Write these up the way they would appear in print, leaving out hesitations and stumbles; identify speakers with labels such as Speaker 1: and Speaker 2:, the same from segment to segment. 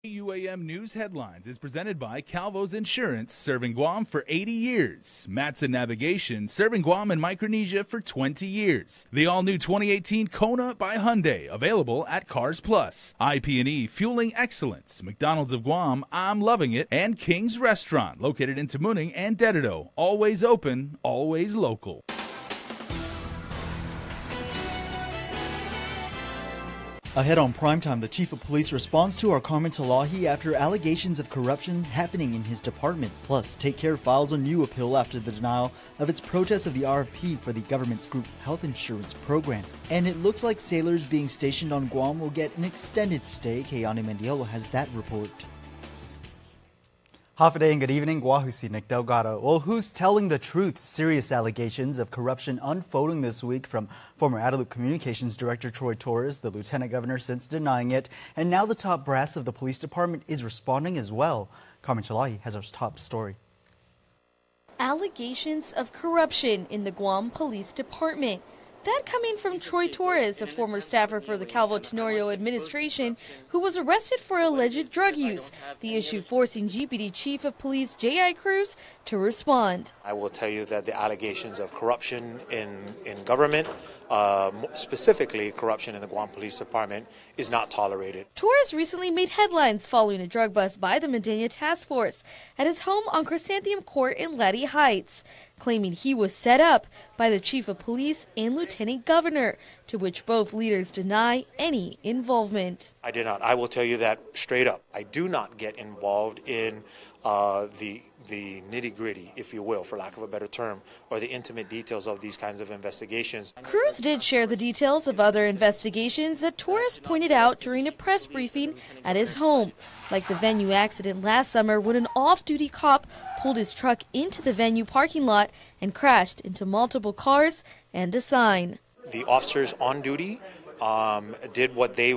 Speaker 1: KUAM News Headlines is presented by Calvo's Insurance, serving Guam for 80 years. Matson Navigation, serving Guam and Micronesia for 20 years. The all-new 2018 Kona by Hyundai, available at Cars Plus. IP&E, fueling excellence. McDonald's of Guam, I'm loving it. And King's Restaurant, located in Tamuning and Dededo. Always open, always local.
Speaker 2: Ahead on Primetime, the Chief of Police responds to our Carmen Talahi after allegations of corruption happening in his department. Plus, Take Care files a new appeal after the denial of its protest of the RFP for the government's group health insurance program. And it looks like sailors being stationed on Guam will get an extended stay. Kayani Mendiolo has that report. Half a day and good evening, Guahusi Nick Delgado. Well, who's telling the truth? Serious allegations of corruption unfolding this week from former Adelup Communications Director Troy Torres, the Lieutenant Governor since denying it, and now the top brass of the police department is responding as well. Carmen Chalahi has our top story.
Speaker 3: Allegations of corruption in the Guam Police Department. That coming from Troy Torres, a former staffer for the Calvo Tenorio administration, who was arrested for alleged drug use. The issue forcing GPD Chief of Police J.I. Cruz to respond.
Speaker 4: I will tell you that the allegations of corruption in government, specifically corruption in the Guam Police Department, is not tolerated.
Speaker 3: Torres recently made headlines following a drug bust by the Medina Task Force at his home on Chrysanthemum Court in Laddie Heights, claiming he was set up by the Chief of Police and Lieutenant Governor, to which both leaders deny any involvement.
Speaker 4: I did not. I will tell you that straight up. I do not get involved in the nitty-gritty, if you will, for lack of a better term, or the intimate details of these kinds of investigations.
Speaker 3: Cruz did share the details of other investigations that Torres pointed out during a press briefing at his home, like the venue accident last summer when an off-duty cop pulled his truck into the venue parking lot and crashed into multiple cars and a sign.
Speaker 4: The officers on duty did what they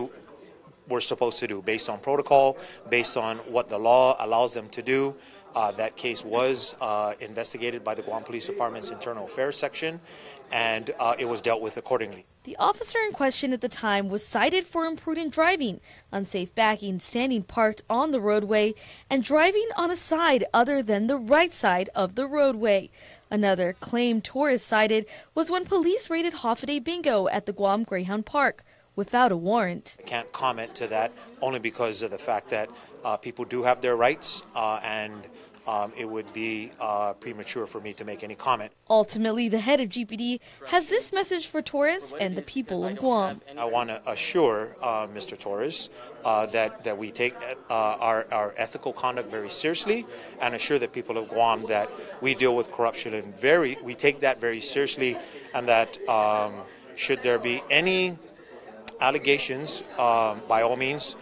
Speaker 4: were supposed to do based on protocol, based on what the law allows them to do. That case was investigated by the Guam Police Department's Internal Affairs Section, and it was dealt with accordingly.
Speaker 3: The officer in question at the time was cited for imprudent driving, unsafe backing, standing parked on the roadway, and driving on a side other than the right side of the roadway. Another claim Torres cited was when police raided Hoffaday Bingo at the Guam Greyhound Park without a warrant.
Speaker 4: I can't comment to that only because of the fact that people do have their rights, and it would be premature for me to make any comment.
Speaker 3: Ultimately, the head of GPD has this message for Torres and the people of Guam.
Speaker 4: I want to assure Mr. Torres that we take our ethical conduct very seriously, and assure the people of Guam that we deal with corruption and we take that very seriously, and that should there be any allegations, by all means,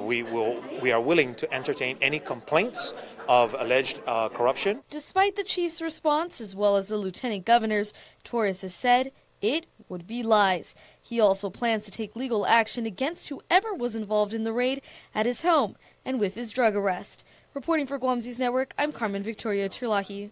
Speaker 4: we are willing to entertain any complaints of alleged corruption.
Speaker 3: Despite the chief's response, as well as the lieutenant governor's, Torres has said it would be lies. He also plans to take legal action against whoever was involved in the raid at his home and with his drug arrest. Reporting for Guam News Network, I'm Carmen Victoria Turlahi.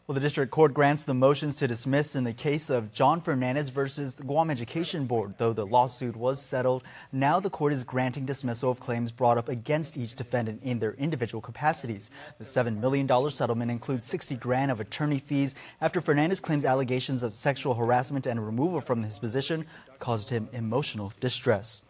Speaker 2: Well, the district court grants the motions to dismiss in the case of John Fernandez versus the Guam Education Board. Though the lawsuit was settled, now the court is granting dismissal of claims brought up against each defendant in their individual capacities. The $7 million settlement includes $60 grand of attorney fees after Fernandez claims allegations of sexual harassment and removal from his position caused him emotional distress.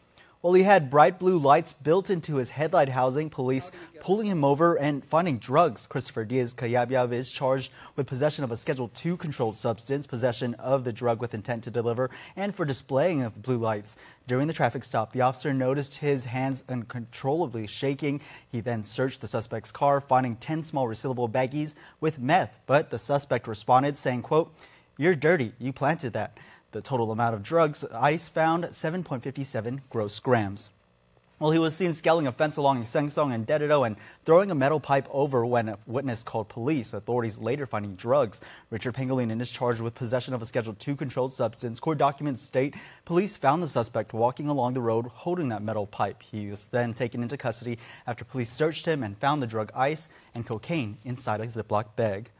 Speaker 2: Well, he had bright blue lights built into his headlight housing, police pulling him over and finding drugs. Christopher Diaz Cayabyab is charged with possession of a Schedule II controlled substance, possession of the drug with intent to deliver, and for displaying of blue lights. During the traffic stop, the officer noticed his hands uncontrollably shaking. He then searched the suspect's car, finding 10 small resealable baggies with meth. But the suspect responded saying, quote, "You're dirty, you planted that." The total amount of drugs, ICE found 7.57 gross grams. Well, he was seen scaling a fence along Sengsong and Dededo and throwing a metal pipe over when a witness called police. Authorities later finding drugs. Richard Pangolinan is charged with possession of a Schedule II controlled substance. Court documents state police found the suspect walking along the road holding that metal pipe. He was then taken into custody after police searched him and found the drug ice and cocaine inside a Ziploc bag.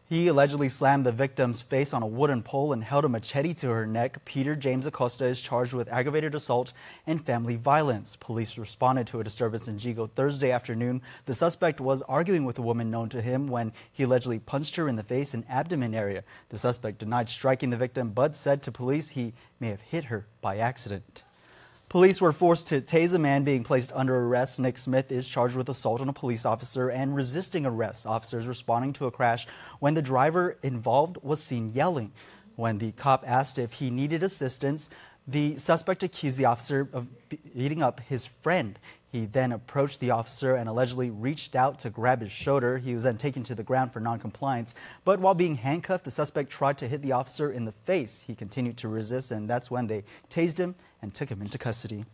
Speaker 2: He allegedly slammed the victim's face on a wooden pole and held a machete to her neck. Peter James Acosta is charged with aggravated assault and family violence. Police responded to a disturbance in Jigo Thursday afternoon. The suspect was arguing with a woman known to him when he allegedly punched her in the face and abdomen area. The suspect denied striking the victim, but said to police he may have hit her by accident. Police were forced to tase a man being placed under arrest. Nick Smith is charged with assault on a police officer and resisting arrest. Officers responding to a crash when the driver involved was seen yelling. When the cop asked if he needed assistance, the suspect accused the officer of beating up his friend. He then approached the officer and allegedly reached out to grab his shoulder. He was then taken to the ground for noncompliance. But while being handcuffed, the suspect tried to hit the officer in the face. He continued to resist, and that's when they tased him and took him into custody.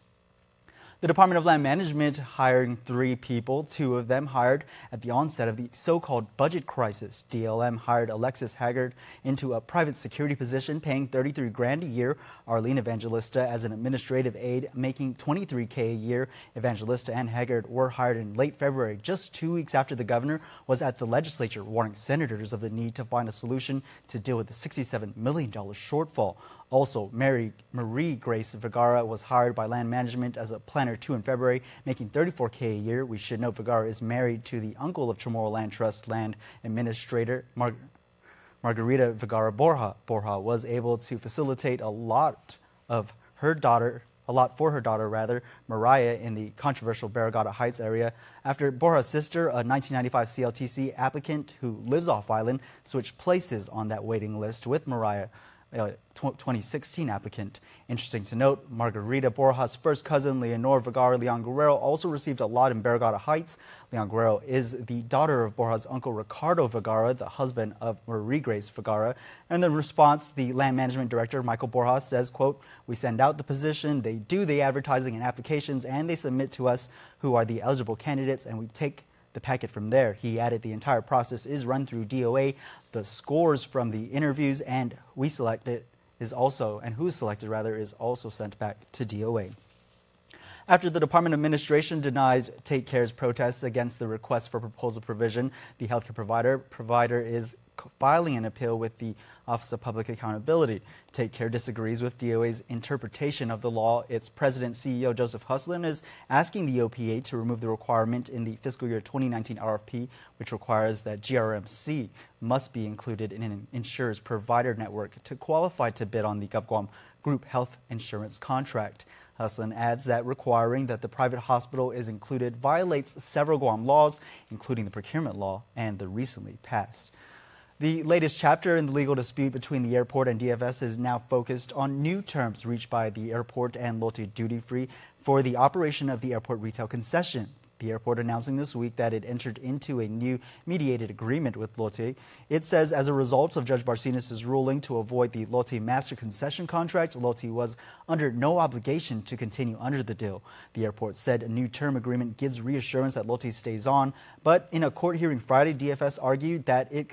Speaker 2: The Department of Land Management hiring 3 people, 2 of them hired at the onset of the so-called budget crisis. DLM hired Alexis Haggard into a private security position, paying $33 grand a year. Arlene Evangelista as an administrative aide, making $23K a year. Evangelista and Haggard were hired in late February, just 2 weeks after the governor was at the legislature warning senators of the need to find a solution to deal with the $67 million shortfall. Also, Marie Grace Vergara was hired by Land Management as a Planner 2 in February, making $34K a year. We should note Vergara is married to the uncle of Chamorro Land Trust land administrator Margarita Vergara Borja. Borja was able to facilitate a lot for her daughter, Mariah, in the controversial Barragata Heights area after Borja's sister, a 1995 CLTC applicant who lives off island, switched places on that waiting list with Mariah, 2016 applicant. Interesting to note, Margarita Borja's first cousin, Leonor Vergara Leon Guerrero, also received a lot in Barragata Heights. Leon Guerrero is the daughter of Borja's uncle Ricardo Vergara, the husband of Marie Grace Vergara. And in response, the land management director, Michael Borja, says, quote, "We send out the position, they do the advertising and applications, and they submit to us who are the eligible candidates, and we take the packet from there." He added the entire process is run through DOA. The scores from the interviews and who's selected is also sent back to DOA. After the Department Administration denied Take Care's protests against the request for proposal provision, the healthcare provider is filing an appeal with the Office of Public Accountability. Take Care disagrees with DOA's interpretation of the law. Its president, CEO Joseph Huslin, is asking the OPA to remove the requirement in the fiscal year 2019 RFP, which requires that GRMC must be included in an insurer's provider network to qualify to bid on the GovGuam group health insurance contract. Huslin adds that requiring that the private hospital is included violates several Guam laws, including the procurement law and the recently passed. The latest chapter in the legal dispute between the airport and DFS is now focused on new terms reached by the airport and Lotte Duty Free for the operation of the airport retail concession. The airport announcing this week that it entered into a new mediated agreement with Lotte. It says as a result of Judge Barcenas' ruling to avoid the Lotte master concession contract, Lotte was under no obligation to continue under the deal. The airport said a new term agreement gives reassurance that Lotte stays on, but in a court hearing Friday, DFS argued that it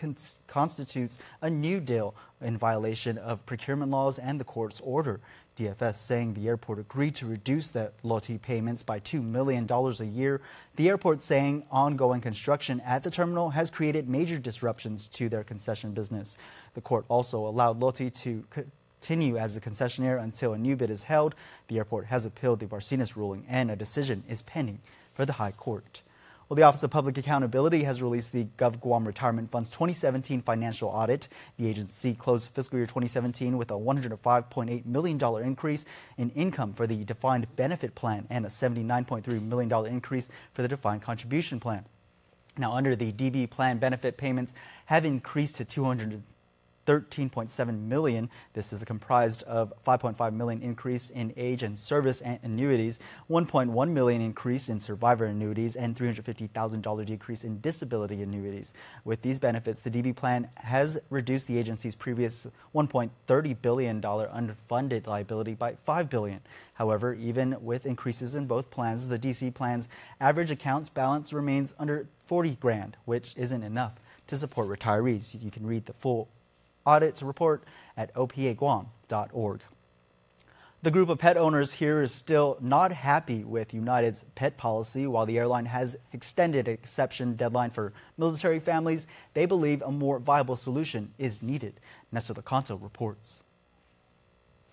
Speaker 2: constitutes a new deal in violation of procurement laws and the court's order. DFS saying the airport agreed to reduce the Lotte payments by $2 million a year. The airport saying ongoing construction at the terminal has created major disruptions to their concession business. The court also allowed Lotte to continue as a concessionaire until a new bid is held. The airport has appealed the Barcenas ruling and a decision is pending for the High Court. Well, the Office of Public Accountability has released the GovGuam Retirement Fund's 2017 financial audit. The agency closed fiscal year 2017 with a $105.8 million increase in income for the defined benefit plan and a $79.3 million increase for the defined contribution plan. Now, under the DB plan, benefit payments have increased to $213.7 million. This is comprised of $5.5 million increase in age and service annuities, $1.1 million increase in survivor annuities, and $350,000 decrease in disability annuities. With these benefits, the DB plan has reduced the agency's previous $1.30 billion unfunded liability by $5 billion. However, even with increases in both plans, the DC plan's average accounts balance remains under $40 grand, which isn't enough to support retirees. You can read the full audit report at opaguam.org. The group of pet owners here is still not happy with United's pet policy. While the airline has extended an exception deadline for military families, they believe a more viable solution is needed. Nestor Lecanto reports.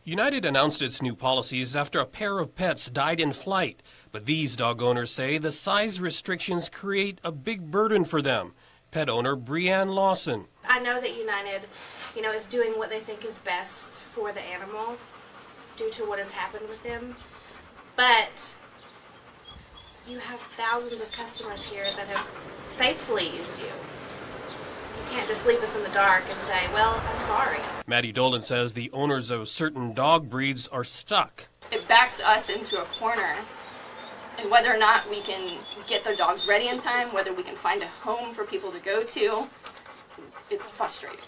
Speaker 5: United announced its new policies after a pair of pets died in flight. But these dog owners say the size restrictions create a big burden for them. Pet owner Breanne Lawson.
Speaker 6: I know that United, is doing what they think is best for the animal due to what has happened with him. But you have thousands of customers here that have faithfully used you. You can't just leave us in the dark and say, well, I'm sorry.
Speaker 5: Maddie Dolan says the owners of certain dog breeds are stuck.
Speaker 7: It backs us into a corner. And whether or not we can get their dogs ready in time, whether we can find a home for people to go to, it's frustrating.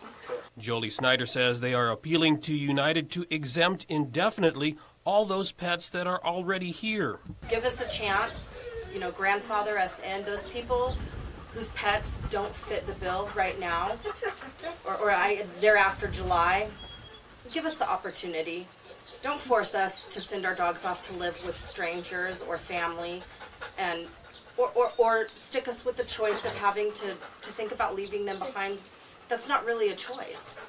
Speaker 5: Jolie Snyder says they are appealing to United to exempt indefinitely all those pets that are already here.
Speaker 8: Give us a chance, grandfather us in. Those people whose pets don't fit the bill right now, or they're after July, give us the opportunity. Don't force us to send our dogs off to live with strangers or family, and or stick us with the choice of having to think about leaving them behind. That's not really a choice.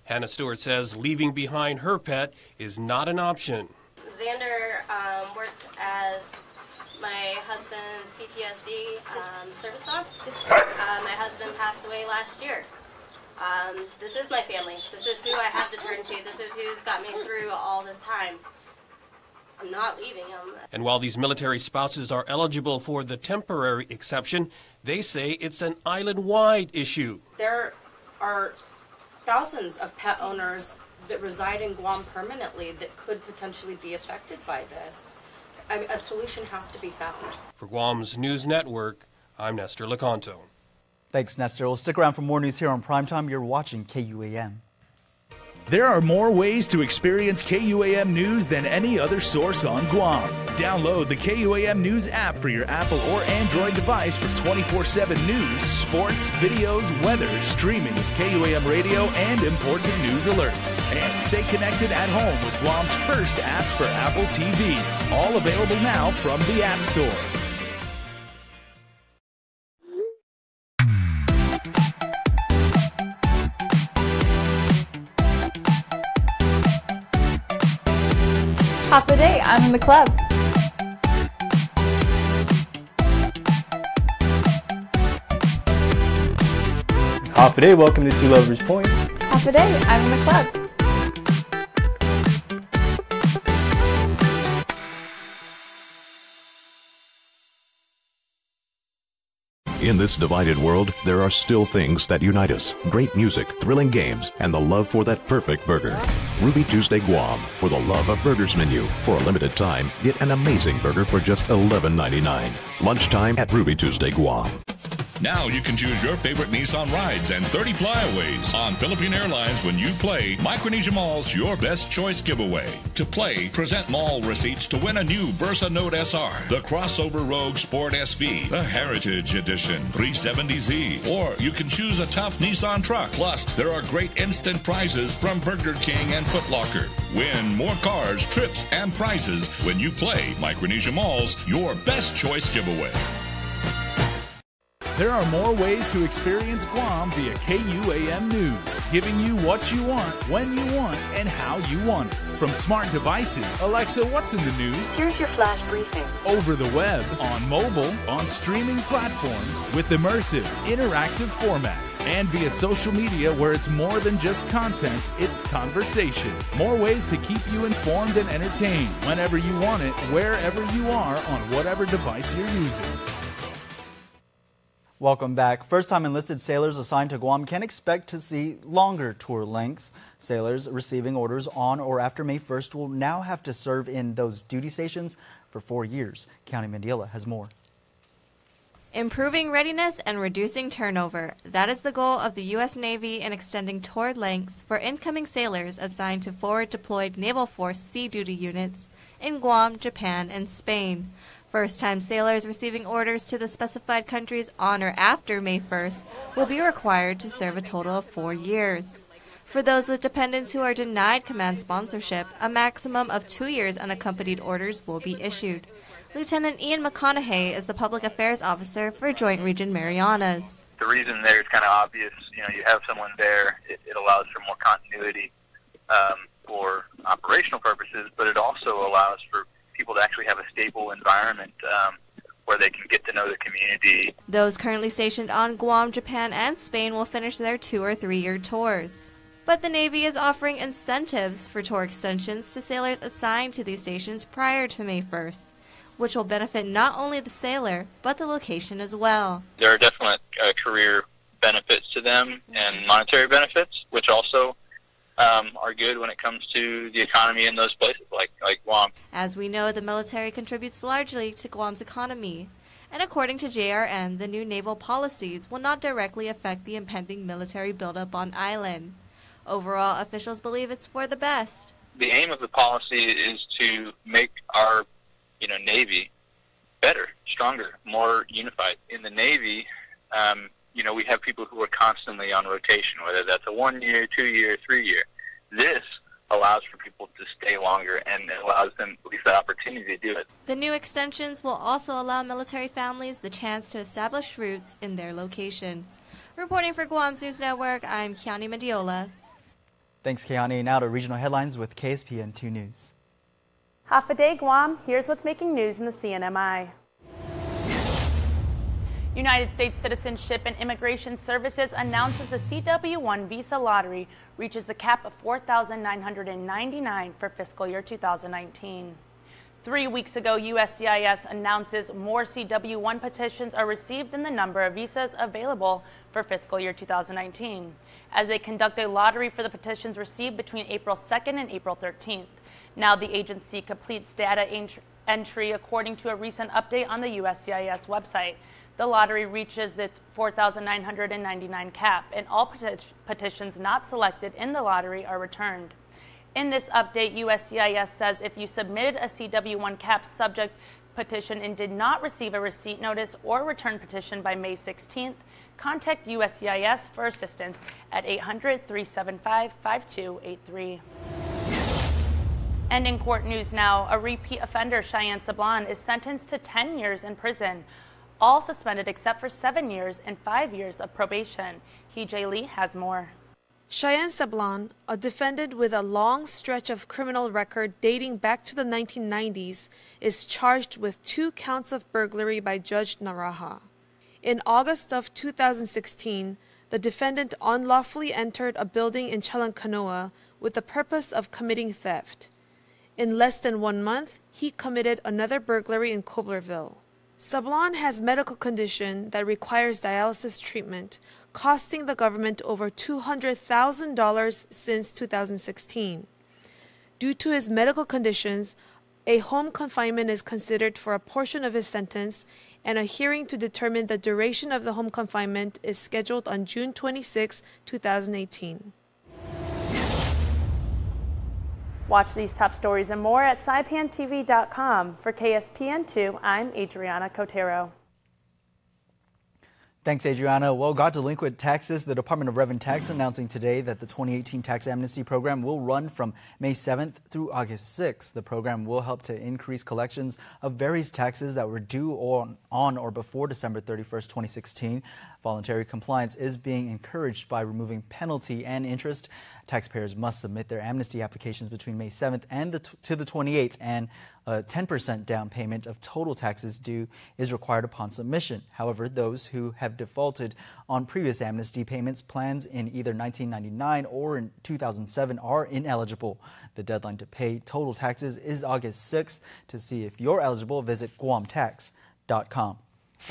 Speaker 5: Hannah Stewart says leaving behind her pet is not an option.
Speaker 9: Xander worked as my husband's PTSD service dog. My husband passed away last year. This is my family. This is who I have to turn to. This is who's got me through all this time. I'm not leaving him.
Speaker 5: And while these military spouses are eligible for the temporary exception, they say it's an island-wide issue.
Speaker 8: There are thousands of pet owners that reside in Guam permanently that could potentially be affected by this. A solution has to be found.
Speaker 5: For Guam's News Network, I'm Nestor Lecanto.
Speaker 2: Thanks, Nestor. We'll stick around for more news here on Primetime. You're watching KUAM.
Speaker 1: There are more ways to experience KUAM News than any other source on Guam. Download the KUAM News app for your Apple or Android device for 24/7 news, sports, videos, weather, streaming with KUAM radio, and important news alerts. And stay connected at home with Guam's first app for Apple TV. All available now from the App Store.
Speaker 10: Half a day, I'm in the club.
Speaker 11: Half a day, welcome to Two Lovers Point.
Speaker 10: Half a day, I'm in the club.
Speaker 12: In this divided world, there are still things that unite us. Great music, thrilling games, and the love for that perfect burger. Ruby Tuesday Guam for the Love of Burgers menu. For a limited time, get an amazing burger for just $11.99. Lunchtime at Ruby Tuesday Guam.
Speaker 13: Now you can choose your favorite Nissan rides and 30 flyaways on Philippine Airlines when you play Micronesia Mall's Your Best Choice giveaway. To play, present mall receipts to win a new Versa Note SR, the Crossover Rogue Sport SV, the Heritage Edition 370Z, or you can choose a tough Nissan truck. Plus, there are great instant prizes from Burger King and Foot Locker. Win more cars, trips, and prizes when you play Micronesia Mall's Your Best Choice giveaway.
Speaker 1: There are more ways to experience Guam via KUAM News, giving you what you want, when you want, and how you want it. From smart devices, Alexa, what's in the news?
Speaker 14: Here's your flash briefing.
Speaker 1: Over the web, on mobile, on streaming platforms, with immersive, interactive formats, and via social media where it's more than just content, it's conversation. More ways to keep you informed and entertained whenever you want it, wherever you are, on whatever device you're using.
Speaker 2: Welcome back. First-time enlisted sailors assigned to Guam can expect to see longer tour lengths. Sailors receiving orders on or after May 1st will now have to serve in those duty stations for 4 years. County Mandela has more.
Speaker 15: Improving readiness and reducing turnover. That is the goal of the U.S. Navy in extending tour lengths for incoming sailors assigned to forward deployed Naval Force Sea Duty units in Guam, Japan, and Spain. First-time sailors receiving orders to the specified countries on or after May 1st will be required to serve a total of 4 years. For those with dependents who are denied command sponsorship, a maximum of 2 years unaccompanied orders will be issued. Lieutenant Ian McConaughey is the Public Affairs Officer for Joint Region Marianas.
Speaker 14: The reason there is kind of obvious. You have someone there, it allows for more continuity for operational purposes, but it also allows for people to actually have a stable environment where they can get to know the community.
Speaker 15: Those currently stationed on Guam, Japan, and Spain will finish their 2 or 3 year tours. But the Navy is offering incentives for tour extensions to sailors assigned to these stations prior to May 1st, which will benefit not only the sailor, but the location as well.
Speaker 14: There are definite career benefits to them and monetary benefits, which also are good when it comes to the economy in those places like Guam.
Speaker 15: As we know, the military contributes largely to Guam's economy. And according to JRM, the new naval policies will not directly affect the impending military buildup on island. Overall, officials believe it's for the best.
Speaker 14: The aim of the policy is to make our Navy better, stronger, more unified. In the Navy, we have people who are constantly on rotation, whether that's a 1 year, 2 year, 3 year. This allows for people to stay longer, and it allows them at least the opportunity to do it.
Speaker 15: The new extensions will also allow military families the chance to establish roots in their locations. Reporting for Guam's News Network, I'm Kiani Mediola.
Speaker 2: Thanks, Kiani. Now to regional headlines with KSPN 2 News.
Speaker 16: Half a day, Guam. Here's what's making news in the CNMI. United States Citizenship and Immigration Services announces the CW1 visa lottery reaches the cap of 4,999 for fiscal year 2019. 3 weeks ago, USCIS announces more CW1 petitions are received than the number of visas available for fiscal year 2019, as they conduct a lottery for the petitions received between April 2nd and April 13th. Now the agency completes data entry according to a recent update on the USCIS website. The lottery reaches the 4,999 cap, and all petitions not selected in the lottery are returned. In this update, USCIS says if you submitted a CW1 cap subject petition and did not receive a receipt notice or return petition by May 16th, contact USCIS for assistance at 800-375-5283. And in court news now, a repeat offender, Cheyenne Sablon, is sentenced to 10 years in prison, all suspended except for 7 years and 5 years of probation. Hee-Jae Lee has more.
Speaker 17: Cheyenne Sablon, a defendant with a long stretch of criminal record dating back to the 1990s, is charged with 2 counts of burglary by Judge Naraha. In August of 2016, the defendant unlawfully entered a building in Chalankanoa with the purpose of committing theft. In less than 1 month, he committed another burglary in Coblerville. Sablon has medical condition that requires dialysis treatment, costing the government over $200,000 since 2016. Due to his medical conditions, a home confinement is considered for a portion of his sentence, and a hearing to determine the duration of the home confinement is scheduled on June 26, 2018.
Speaker 16: Watch these top stories and more at saipantv.com. For KSPN2, I'm Adriana Cotero.
Speaker 2: Thanks, Adriana. Well, got delinquent taxes. The Department of Revenue Tax announcing today that the 2018 tax amnesty program will run from May 7th through August 6th. The program will help to increase collections of various taxes that were due on or before December 31st, 2016. Voluntary compliance is being encouraged by removing penalty and interest. Taxpayers must submit their amnesty applications between May 7th and to the 28th, and a 10% down payment of total taxes due is required upon submission. However, those who have defaulted on previous amnesty payments plans in either 1999 or in 2007 are ineligible. The deadline to pay total taxes is August 6th. To see if you're eligible, visit guamtax.com.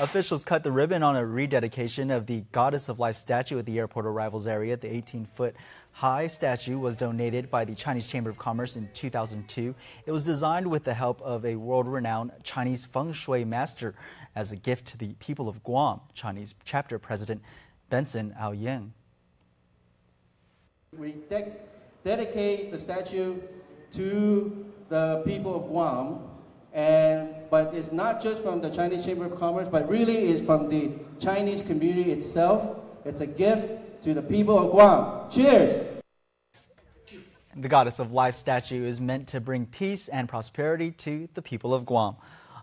Speaker 2: Officials cut the ribbon on a rededication of the Goddess of Life statue at the airport arrivals area. The 18-foot-high statue was donated by the Chinese Chamber of Commerce in 2002. It was designed with the help of a world-renowned Chinese feng shui master as a gift to the people of Guam. Chinese chapter president Benson Aoyang.
Speaker 18: We dedicate the statue to the people of Guam. But it's not just from the Chinese Chamber of Commerce, but really is from the Chinese community itself. It's a gift to the people of Guam. Cheers!
Speaker 2: The Goddess of Life statue is meant to bring peace and prosperity to the people of Guam.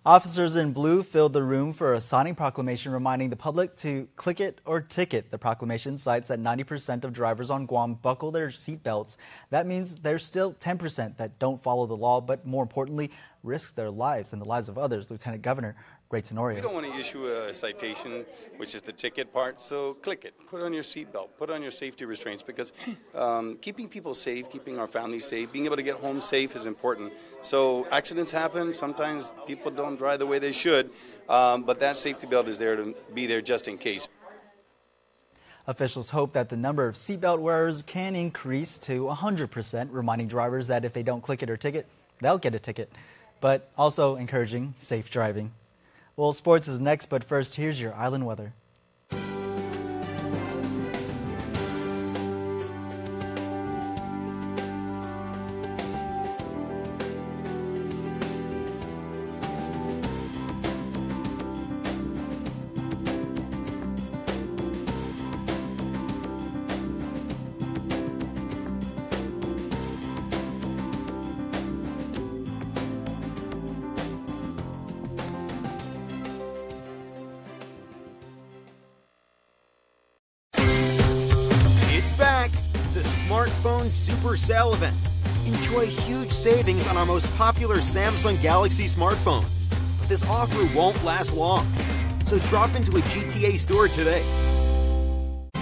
Speaker 2: Officers in blue filled the room for a signing proclamation reminding the public to click it or ticket. The proclamation cites that 90% of drivers on Guam buckle their seatbelts. That means there's still 10% that don't follow the law, but more importantly, risk their lives and the lives of others. Lieutenant Governor Ray Tenorio.
Speaker 19: We don't want to issue a citation, which is the ticket part, so click it. Put on your seatbelt. Put on your safety restraints, because keeping people safe, keeping our families safe, being able to get home safe is important. So accidents happen. Sometimes people don't drive the way they should, but that safety belt is there to be there just in case.
Speaker 2: Officials hope that the number of seatbelt wearers can increase to 100%, reminding drivers that if they don't click it or ticket, they'll get a ticket, but also encouraging safe driving. Well, sports is next, but first, here's your island weather.
Speaker 20: Smartphone Super Sale event. Enjoy huge savings on our most popular Samsung Galaxy smartphones. But this offer won't last long, so drop into a GTA store today.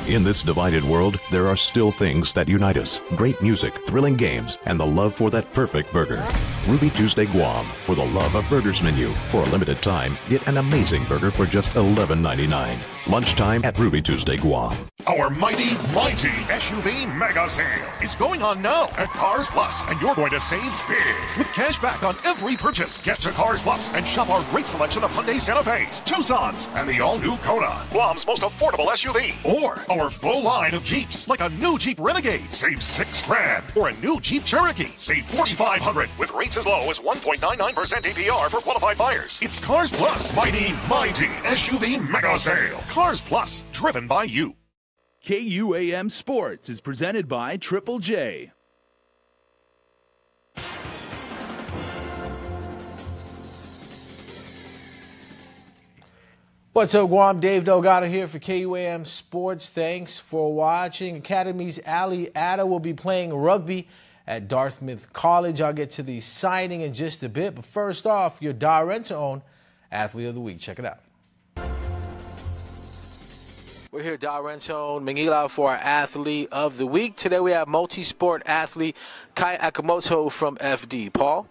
Speaker 12: In this divided world, there are still things that unite us. Great music, thrilling games, and the love for that perfect burger. Ruby Tuesday Guam for the Love of Burgers menu. For a limited time, get an amazing burger for just $11.99. Lunchtime at Ruby Tuesday Guam.
Speaker 21: Our mighty SUV mega sale is going on now at Cars Plus, and you're going to save big with cash back on every purchase. Get to Cars Plus and shop our great selection of Hyundai Santa Fe's, Tucsons, and the all-new Kona, Guam's most affordable SUV. Or our full line of Jeeps, like a new Jeep Renegade, save $6,000, or a new Jeep Cherokee, save $4,500 with rates as low as 1.99% APR for qualified buyers. It's Cars Plus, mighty SUV mega sale. Cars Plus, driven by you.
Speaker 1: KUAM Sports is presented by Triple J.
Speaker 22: What's up, Guam? Dave Delgado here for KUAM Sports. Thanks for watching. Academy's Ali Ada will be playing rugby at Dartmouth College. I'll get to the signing in just a bit, but first off, your Darrent's own Athlete of the Week. Check it out. We're here at Darrent's Mangila for our Athlete of the Week. Today we have multi-sport athlete Kai Akamoto from FD. Paul?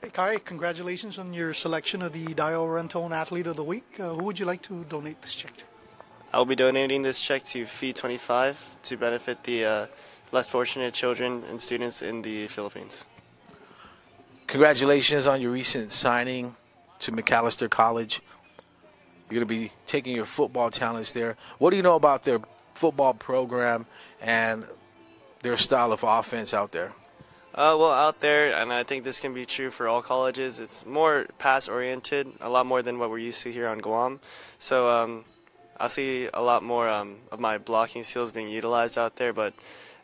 Speaker 23: Hey Kai, congratulations on your selection of the Darrent's Athlete of the Week. Who would you like to donate this check to?
Speaker 24: I'll be donating this check to Feed 25 to benefit the less fortunate children and students in the Philippines.
Speaker 22: Congratulations on your recent signing to McAllister College. You're going to be taking your football talents there. What do you know about their football program and their style of offense out there?
Speaker 24: Well, out there, and I think this can be true for all colleges, it's more pass-oriented, a lot more than what we're used to here on Guam. So I see a lot more of my blocking skills being utilized out there. But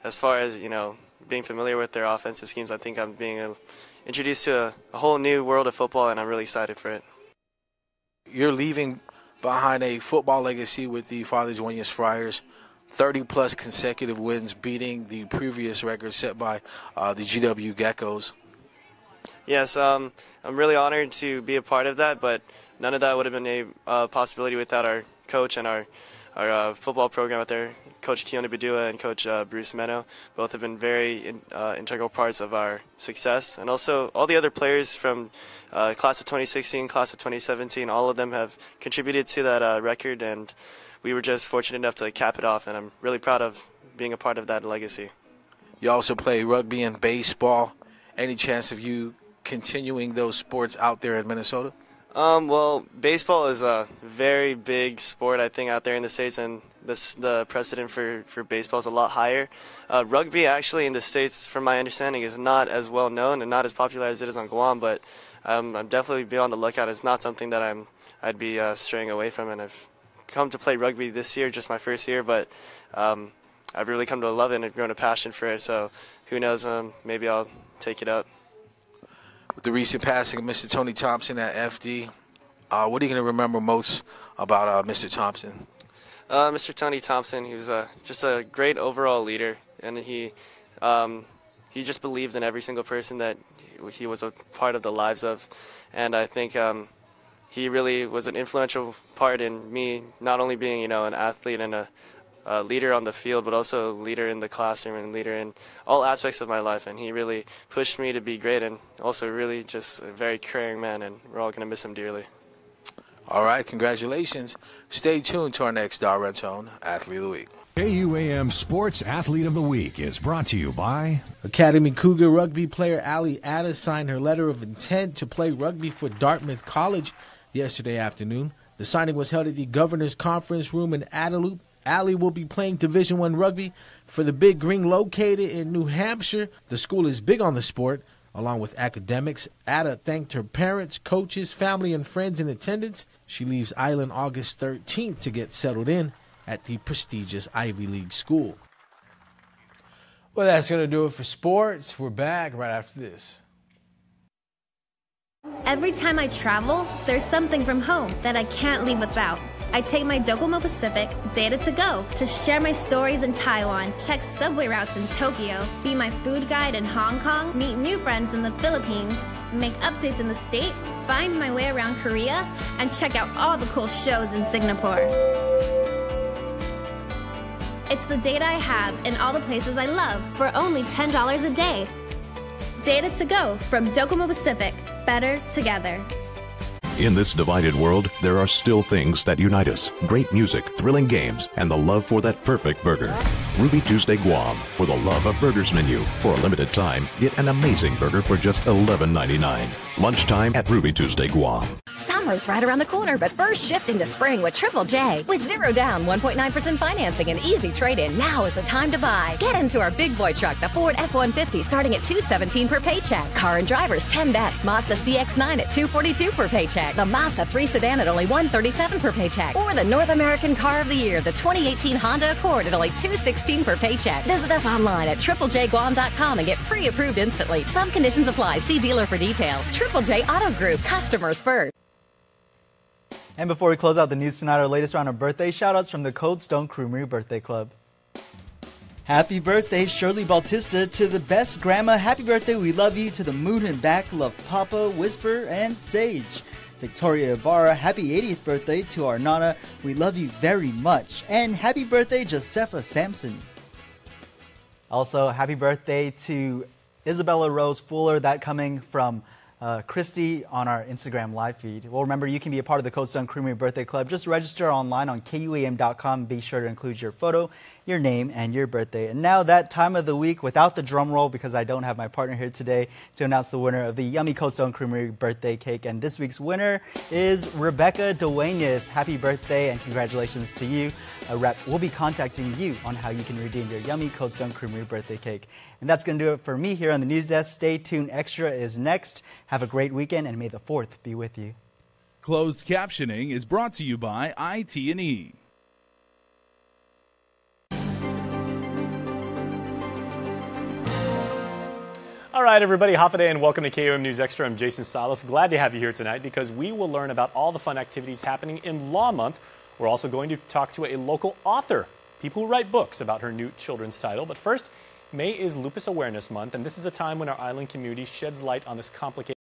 Speaker 24: as far as, being familiar with their offensive schemes, I think I'm being introduced to a whole new world of football, and I'm really excited for it.
Speaker 22: You're leaving behind a football legacy with the Father Duenas Friars, 30-plus consecutive wins, beating the previous record set by the GW Geckos.
Speaker 24: Yes, I'm really honored to be a part of that, but none of that would have been a possibility without our coach and our football program out there, Coach Keone Badua and Coach Bruce Meno. Both have been very integral parts of our success. And also all the other players from class of 2016, class of 2017, all of them have contributed to that record, and we were just fortunate enough to cap it off, and I'm really proud of being a part of that legacy.
Speaker 22: You also play rugby and baseball. Any chance of you continuing those sports out there in Minnesota?
Speaker 24: Well, baseball is a very big sport, I think, out there in the States, and the precedent for baseball is a lot higher. Rugby, actually, in the States, from my understanding, is not as well known and not as popular as it is on Guam, but I'm definitely be on the lookout. It's not something that I'd be straying away from, and I've come to play rugby this year, just my first year, but I've really come to love it and have grown a passion for it, so who knows, maybe I'll take it up.
Speaker 22: With the recent passing of Mr. Tony Thompson at FD, what are you going to remember most about Mr. Thompson?
Speaker 24: Mr. Tony Thompson, he was just a great overall leader, and he just believed in every single person that he was a part of the lives of, and I think he really was an influential part in me not only being, an athlete and a leader on the field, but also a leader in the classroom and leader in all aspects of my life, and he really pushed me to be great, and also really just a very caring man, and we're all going to miss him dearly.
Speaker 22: All right, congratulations. Stay tuned to our next Darrentone Athlete of the Week.
Speaker 3: KUAM Sports Athlete of the Week is brought to you by
Speaker 22: Academy Cougar rugby player Ali Ada signed her letter of intent to play rugby for Dartmouth College yesterday afternoon. The signing was held at the Governor's Conference Room in Adelup. Ali will be playing Division I rugby for the Big Green located in New Hampshire. The school is big on the sport, along with academics. Ada thanked her parents, coaches, family, and friends in attendance. She leaves Island August 13th to get settled in at the prestigious Ivy League school. Well, that's going to do it for sports. We're back right after this.
Speaker 4: Every time I travel, there's something from home that I can't leave without. I take my Docomo Pacific Data to Go to share my stories in Taiwan, check subway routes in Tokyo, be my food guide in Hong Kong, meet new friends in the Philippines, make updates in the States, find my way around Korea, and check out all the cool shows in Singapore. It's the data I have in all the places I love for only $10 a day. Data to Go from Docomo Pacific. Better together.
Speaker 12: In this divided world, there are still things that unite us. Great music, thrilling games, and the love for that perfect burger. Ruby Tuesday Guam for the Love of Burgers menu. For a limited time, get an amazing burger for just $11.99. Lunchtime at Ruby Tuesday Guam.
Speaker 6: Summer's right around the corner, but first shift into spring with Triple J. With 0 down, 1.9% financing, and easy trade-in, now is the time to buy. Get into our big boy truck, the Ford F-150, starting at $217 per paycheck. Car and Drivers 10 Best Mazda CX-9 at $242 per paycheck. The Mazda 3 Sedan at only $137 per paycheck. Or the North American Car of the Year, the 2018 Honda Accord at only $216 per paycheck. Visit us online at triplejguam.com and get pre-approved instantly. Some conditions apply. See dealer for details. Triple J Auto Group. Customers first.
Speaker 2: And before we close out the news tonight, our latest round of birthday shoutouts from the Cold Stone Creamery Birthday Club. Happy birthday, Shirley Bautista, to the best grandma. Happy birthday, we love you. To the moon and back, love Papa, Whisper, and Sage. Victoria Ibarra, happy 80th birthday to our Nana. We love you very much. And happy birthday, Josefa Sampson. Also, happy birthday to Isabella Rose Fuller, that coming from Christy on our Instagram live feed. Well, remember, you can be a part of the Cold Stone Creamery Birthday Club. Just register online on KUAM.com. Be sure to include your photo, your name, and your birthday. And now that time of the week without the drum roll, because I don't have my partner here today to announce the winner of the yummy Cold Stone Creamery birthday cake. And this week's winner is Rebecca Duenas. Happy birthday and congratulations to you. A rep will be contacting you on how you can redeem your yummy Cold Stone Creamery birthday cake. And that's going to do it for me here on the News Desk. Stay tuned. Extra is next. Have a great weekend, and may the 4th be with you.
Speaker 1: Closed captioning is brought to you by IT&E.
Speaker 11: All right, everybody, Hafa and welcome to KUAM News Extra. I'm Jason Salas. Glad to have you here tonight because we will learn about all the fun activities happening in Law Month. We're also going to talk to a local author, people who write books about her new children's title. But first, May is Lupus Awareness Month, and this is a time when our island community sheds light on this complicated